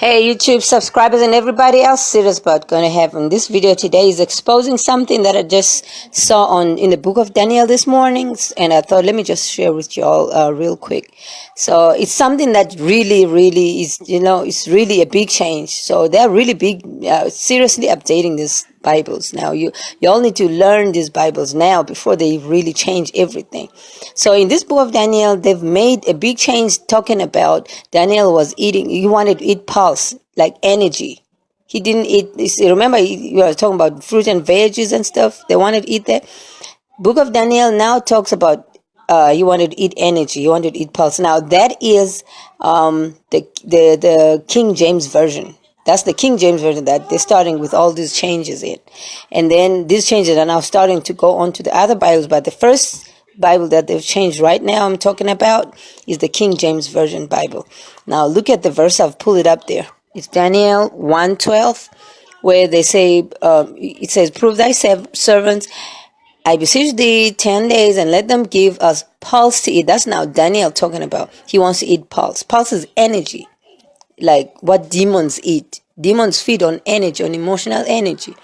Hey YouTube subscribers and everybody else, serious about going to heaven. This video today is exposing something that I just saw in the book of Daniel this morning, and I thought let me just share with you all real quick. So it's something that really is, it's really a big change. So they're really big, seriously updating these Bibles now. You all need to learn these Bibles now before they really change everything. So in this book of Daniel, they've made a big change talking about Daniel was eating. He wanted to eat pulse, like energy. He didn't eat. Remember, you were talking about fruit and veggies and stuff. They wanted to eat that. Book of Daniel now talks about he wanted to eat energy. He wanted to eat pulse. Now that is the King James version. That's the King James version that they're starting with all these changes in. And then these changes are now starting to go on to the other Bibles. But the first Bible that they've changed right now I'm talking about is the King James Version Bible. Now look at the verse. I've pulled it up there. It's Daniel 1:12, where they say, it says, "Prove thy servants, I beseech thee, 10 days, and let them give us pulse to eat." That's now Daniel talking about. He wants to eat pulse. Pulse is energy, like what demons eat. Demons feed on energy, on emotional energy.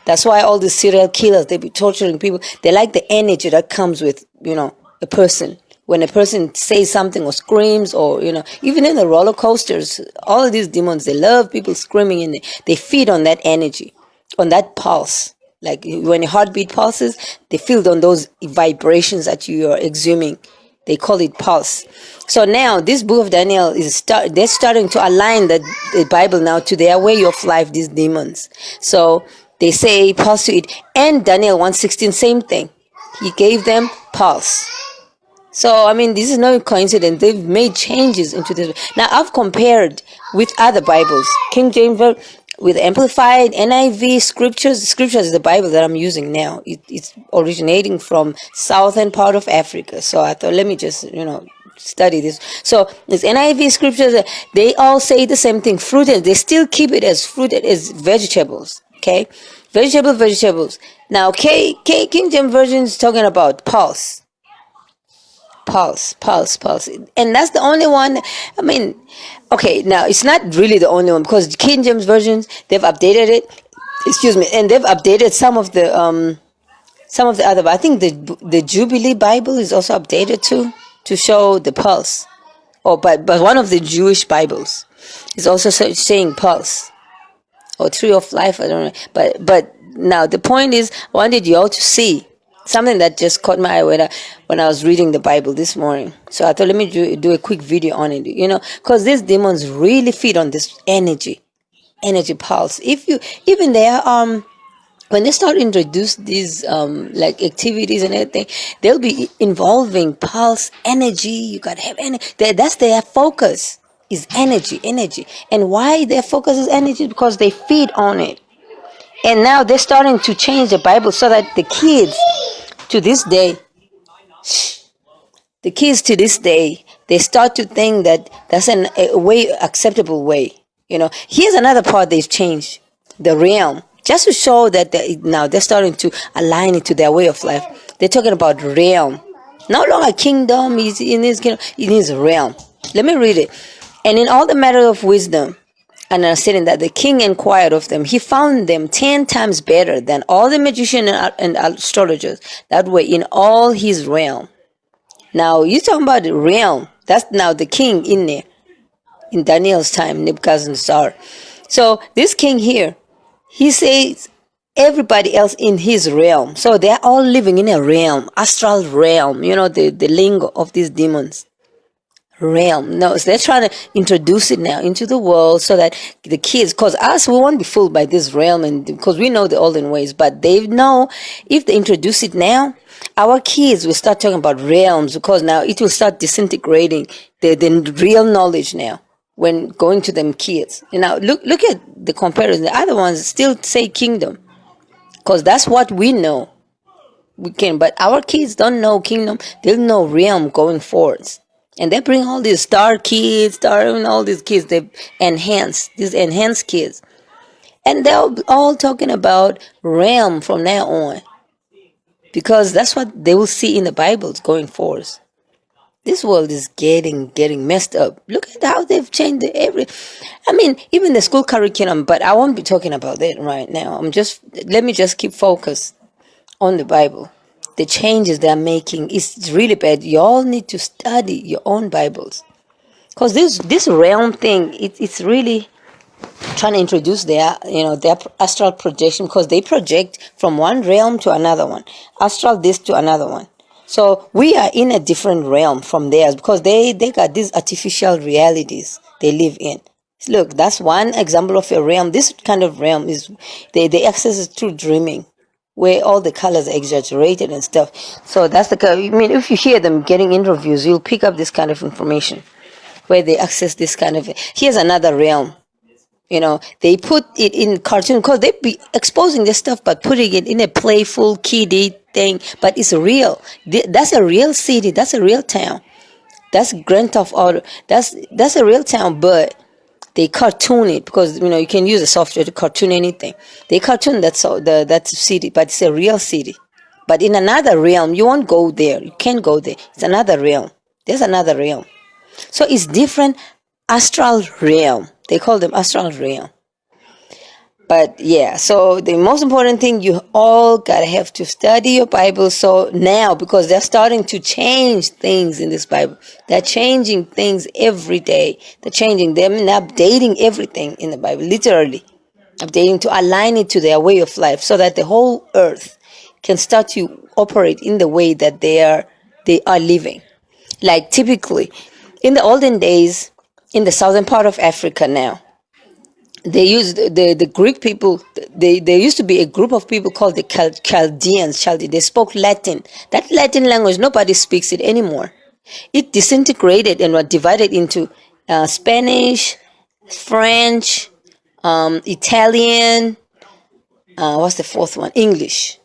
That's why all these serial killers, they be torturing people. They like the energy that comes with, a person. When a person says something or screams or, even in the roller coasters, all of these demons, they love people screaming in there. They feed on that energy, on that pulse. Like when your heartbeat pulses, they feed on those vibrations that you are exhuming. They call it pulse. So now this book of Daniel they're starting to align the Bible now to their way of life, these demons. So they say pulse to eat. And Daniel 1:16, same thing. He gave them pulse. So, this is no coincidence. They've made changes into this. Now, I've compared with other Bibles. King James with Amplified, NIV, Scriptures. Scriptures is the Bible that I'm using now. It's originating from southern part of Africa. So I thought, let me just, study this. So this NIV Scriptures, they all say the same thing. Fruited. They still keep it as fruited as vegetables. Okay? Vegetables. Now, King James Version is talking about pulse. Pulse. And that's the only one. Okay, now it's not really the only one, because King James versions, they've updated it. And they've updated some of the other. But I think the Jubilee Bible is also updated too, to show the pulse. But one of the Jewish Bibles is also saying pulse or tree of life. I don't know. But now the point is, I wanted you all to see something that just caught my eye when I was reading the Bible this morning. So I thought, let me do a quick video on it, because these demons really feed on this energy pulse. When they start introduce these like activities and everything, they'll be involving pulse, energy. You gotta have energy. That's their focus, is energy. And why their focus is energy? Because they feed on it. And now they're starting to change the Bible so that the kids to this day, they start to think that that's a acceptable way. Here's another part they've changed: the realm, just to show that now they're starting to align it to their way of life. They're talking about realm, no longer kingdom. Is in his realm. Let me read it. "And in all the matter of wisdom and understanding that the king inquired of them, he found them 10 times better than all the magicians and astrologers that were in all his realm." Now, you're talking about the realm. That's now the king in there. In Daniel's time, Nebuchadnezzar. So this king here, he says everybody else in his realm. So they're all living in a realm, astral realm, the lingo of these demons. Realm. No, so they're trying to introduce it now into the world so that the kids, because us, we won't be fooled by this realm, and because we know the olden ways, but they know if they introduce it now, our kids will start talking about realms, because now it will start disintegrating the real knowledge now when going to them kids. Now look at the comparison. The other ones still say kingdom, because that's what we know. We can, but our kids don't know kingdom. They'll know realm going forwards. And they bring all these star kids, all these kids, these enhanced kids. And they're all talking about realm from now on. Because that's what they will see in the Bibles going forth. This world is getting messed up. Look at how they've changed even the school curriculum, but I won't be talking about that right now. Let me just keep focused on the Bible. The changes they're making is really bad. You all need to study your own Bibles. Because this realm thing, it's really trying to introduce their astral projection, because they project from one realm to another one, astral this to another one. So we are in a different realm from theirs, because they got these artificial realities they live in. Look, that's one example of a realm. This kind of realm is they access it through dreaming, where all the colors are exaggerated and stuff. So that's if you hear them getting interviews, you'll pick up this kind of information, where they access this kind of. Here's another realm. They put it in cartoon, because they be exposing this stuff, but putting it in a playful, kiddie thing. But it's real. That's a real city. That's a real town. That's Grand Theft Auto. That's a real town, but they cartoon it, because you can use a software to cartoon anything. They cartoon that city, but it's a real city. But in another realm, you won't go there. You can't go there. It's another realm. There's another realm. So it's different astral realm. They call them astral realm. But yeah, so the most important thing, you all gotta have to study your Bible. So now, because they're starting to change things in this Bible, they're changing things every day. They're changing them and updating everything in the Bible, literally updating to align it to their way of life, so that the whole earth can start to operate in the way that they are living. Like typically, in the olden days, in the southern part of Africa now, they used the Greek people. There used to be a group of people called the Chaldeans. They spoke Latin. That Latin language, nobody speaks it anymore. It disintegrated and was divided into Spanish, French, Italian. What's the fourth one? English.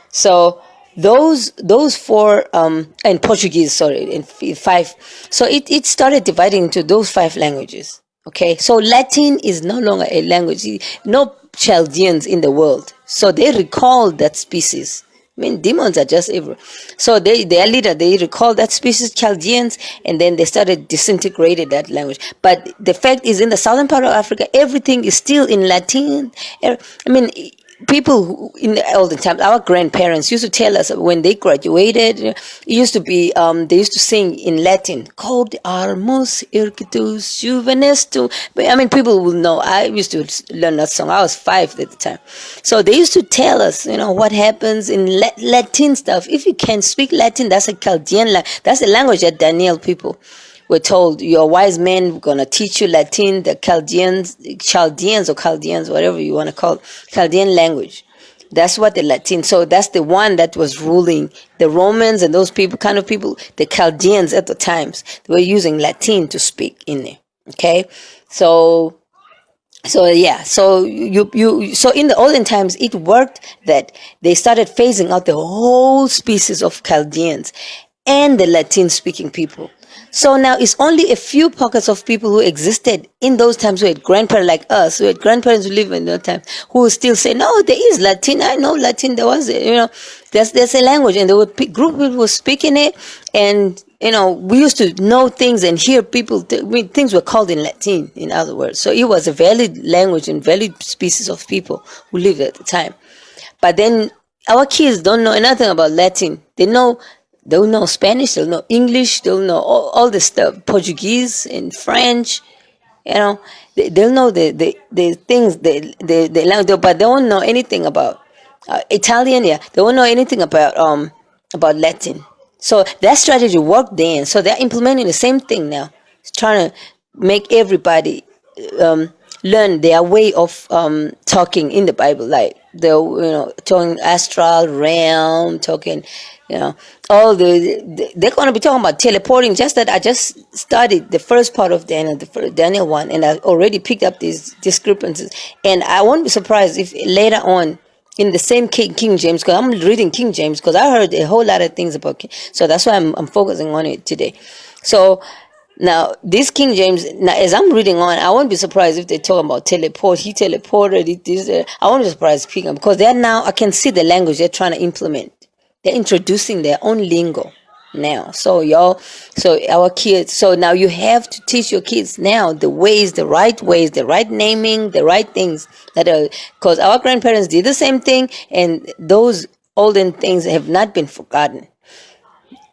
So those four, and Portuguese, sorry, and five. So it started dividing into those 5 languages. Okay, so Latin is no longer a language. No Chaldeans in the world. So they recalled that species. Demons are just evil. So their leader, they recalled that species, Chaldeans, and then they started disintegrating that language. But the fact is, in the southern part of Africa, everything is still in Latin. People who, in the olden times, our grandparents used to tell us when they graduated, it used to be, they used to sing in Latin, "Cod armus ircitus juvenestum." People will know. I used to learn that song. I was 5 at the time. So they used to tell us, what happens in Latin stuff. If you can speak Latin, that's a Chaldean language. That's the language that Daniel people were told, your wise men going to teach you Latin, the Chaldeans, whatever you want to call it, Chaldean language. That's what the Latin, so that's the one that was ruling the Romans and those people, kind of people, the Chaldeans at the times. They were using Latin to speak in there. Okay? So yeah, so so in the olden times, it worked that they started phasing out the whole species of Chaldeans and the Latin speaking people. So now it's only a few pockets of people who existed in those times, who had grandparents like us, who had grandparents who lived in those times, who will still say, no, there is Latin. I know Latin. There was, there's a language, and there were group people who were speaking it, and we used to know things and hear people. Things were called in Latin, in other words. So it was a valid language and valid species of people who lived at the time. But then our kids don't know anything about Latin. They'll know Spanish, they'll know English, they'll know all this stuff, Portuguese and French, they'll know the things, the language, but they won't know anything about Italian. Yeah, they won't know anything about Latin. So that strategy worked then. So they're implementing the same thing now, trying to make everybody learn their way of talking in the Bible, like they're talking astral realm, talking all they're going to be talking about teleporting. Just that I just studied the first part of Daniel, Daniel 1, and I already picked up these discrepancies, and I won't be surprised if later on in the same King James, because I'm reading King James, because I heard a whole lot of things about King, so that's why I'm focusing on it today. So now, this King James, now as I'm reading on, I won't be surprised if they talk about teleport. He teleported. I won't be surprised picking up, because they're now, I can see the language they're trying to implement. They're introducing their own lingo. now. So our kids, so now you have to teach your kids now the ways, the right naming, the right things that are, because our grandparents did the same thing, and those olden things have not been forgotten.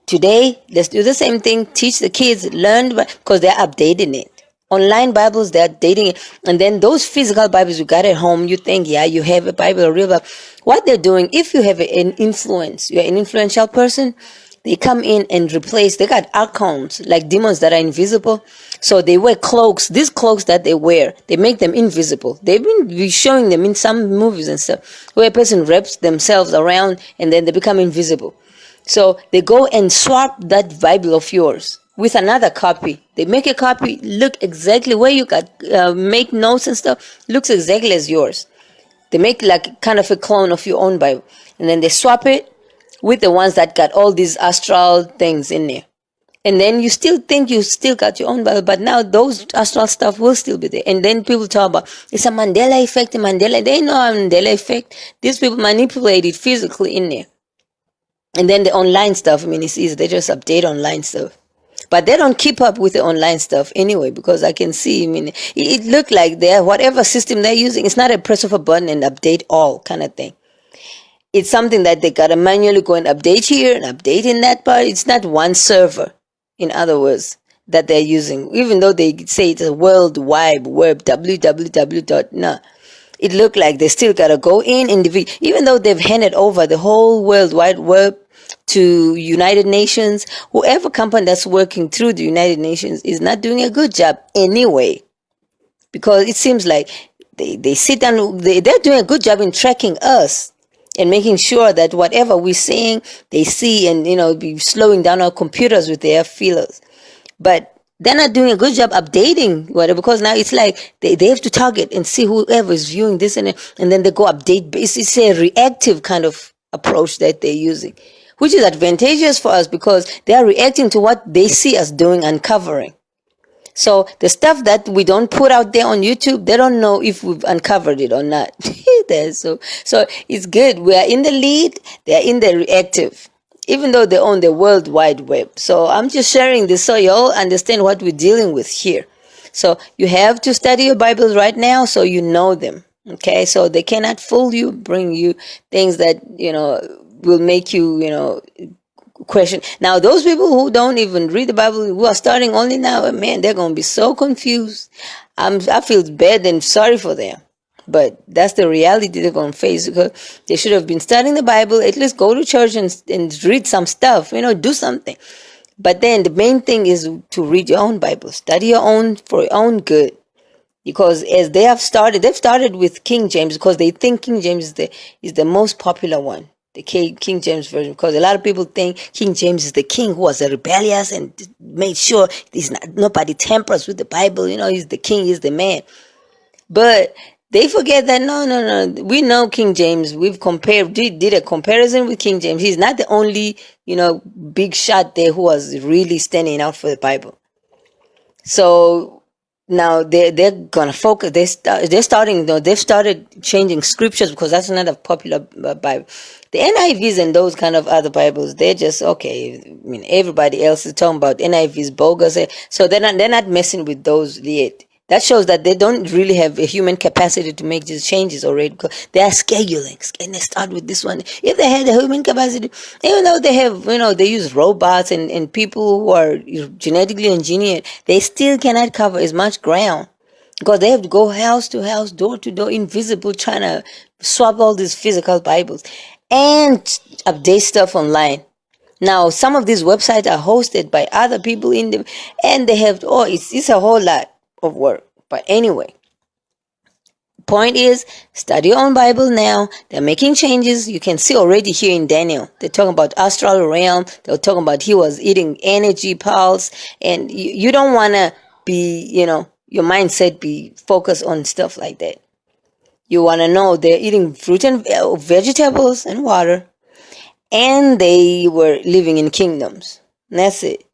Today, let's do the same thing. Teach the kids, learn, because they're updating it. Online Bibles, they're updating it. And then those physical Bibles you got at home, you think, yeah, you have a Bible, a real Bible. What they're doing, if you have an influence, you're an influential person, they come in and replace, they got archons, like demons that are invisible. So they wear cloaks. These cloaks that they wear, they make them invisible. They've been showing them in some movies and stuff, where a person wraps themselves around and then they become invisible. So they go and swap that Bible of yours with another copy. They make a copy, look exactly where you got, make notes and stuff, looks exactly as yours. They make like kind of a clone of your own Bible. And then they swap it with the ones that got all these astral things in there. And then you still think you still got your own Bible, but now those astral stuff will still be there. And then people talk about, it's a Mandela effect, they know a Mandela effect. These people manipulate it physically in there. And then the online stuff, I mean, it's easy. They just update online stuff. But they don't keep up with the online stuff anyway, because I can see, I mean, it looked like they're, whatever system they're using, it's not a press of a button and update all kind of thing. It's something that they got to manually go and update here and update in that part. It's not one server, in other words, that they're using, even though they say it's a World Wide Web, www. No. It looked like they still got to go in individual, even though they've handed over the whole World Wide Web to United Nations. Whoever company that's working through the United Nations is not doing a good job anyway, because it seems like they sit down, they're doing a good job in tracking us and making sure that whatever we're saying, they see, and be slowing down our computers with their feelers. But they're not doing a good job updating whatever, because now it's like they have to target and see whoever is viewing this, and then they go update. It's a reactive kind of approach that they're using, which is advantageous for us because they are reacting to what they see us doing, uncovering. So the stuff that we don't put out there on YouTube, they don't know if we've uncovered it or not. so it's good. We are in the lead. They are in the reactive, even though they own the World Wide Web. So I'm just sharing this so you all understand what we're dealing with here. So you have to study your Bibles right now so you know them. Okay, so they cannot fool you, bring you things that, will make you, question. Now, those people who don't even read the Bible, who are starting only now, man, they're going to be so confused. I feel bad and sorry for them. But that's the reality they're going to face, because they should have been studying the Bible, at least go to church and read some stuff, do something. But then the main thing is to read your own Bible, study your own for your own good. Because as they've started with King James, because they think King James is the most popular one, the King James version, because a lot of people think King James is the king who was rebellious and made sure nobody tampers with the Bible. He's the king, he's the man. But they forget that no. We know King James. We've did a comparison with King James. He's not the only, big shot there who was really standing out for the Bible. So now they're gonna focus. They've started changing scriptures, because that's not a popular Bible. The NIVs and those kind of other Bibles, they're just okay. I mean, everybody else is talking about NIVs bogus, so they're not messing with those yet. That shows that they don't really have a human capacity to make these changes already, because they are scheduling. And they start with this one. If they had a human capacity, even though they have, they use robots and people who are genetically engineered, they still cannot cover as much ground, because they have to go house to house, door to door, invisible, trying to swap all these physical Bibles and update stuff online. Now, some of these websites are hosted by other people in them, and they have, it's a whole lot of work. But anyway, point is, study your own Bible now. They're making changes. You can see already here in Daniel, they're talking about astral realm. They're talking about he was eating energy pulse, and you don't want to be, your mindset be focused on stuff like that. You want to know they're eating fruit and vegetables and water, and they were living in kingdoms. And that's it.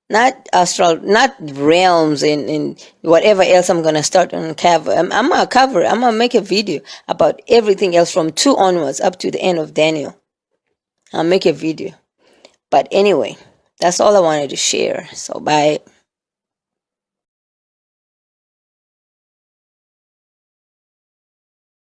Not astral, not realms and whatever else I'm going to start on cover. I'm going to make a video about everything else from 2 onwards up to the end of Daniel. I'll make a video. But anyway, That's all I wanted to share. So bye.